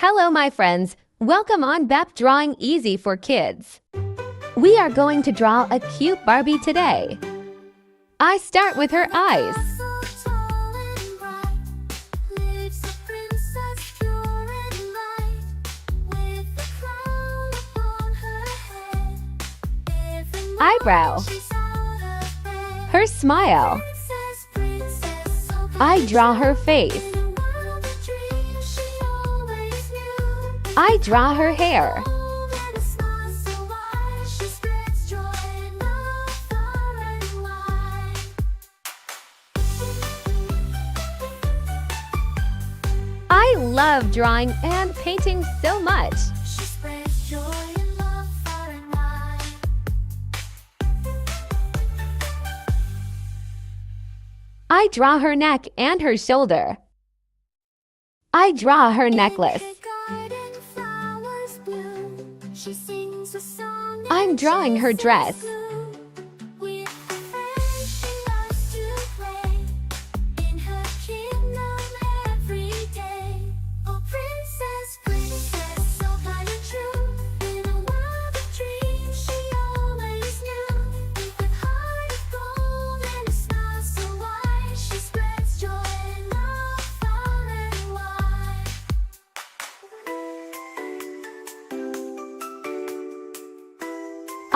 Hello, my friends. Welcome on BEP Drawing Easy for Kids. We are going to draw a cute Barbie today. I start with her eyes. Eyebrow. Her smile. I draw her face. I draw her hair. I love drawing and painting so much. I draw her neck and her shoulder. I draw her necklace. I'm drawing her dress.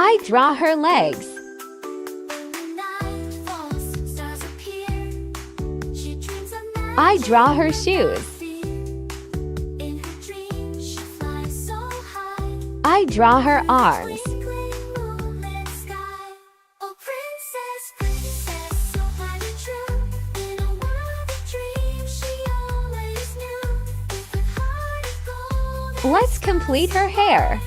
I draw her legs. I draw her shoes. I draw her arms. Let's complete her hair.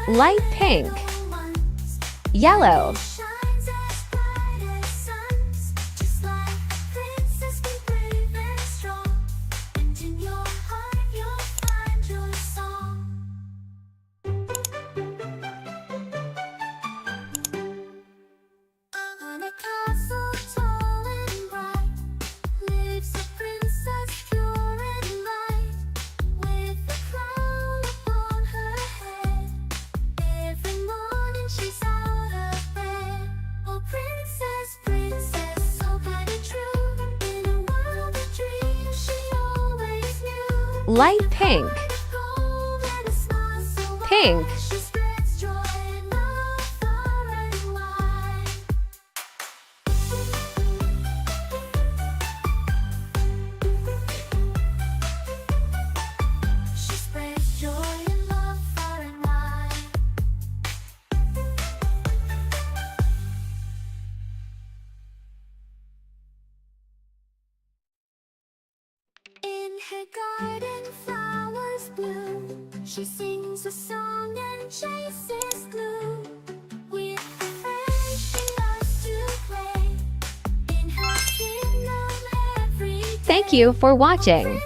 Light pink, yellow, light pink, pink, her garden flowers bloom. She sings a song and chases glue. With her friends she loves to play. In her kingdom every day. Thank you for watching.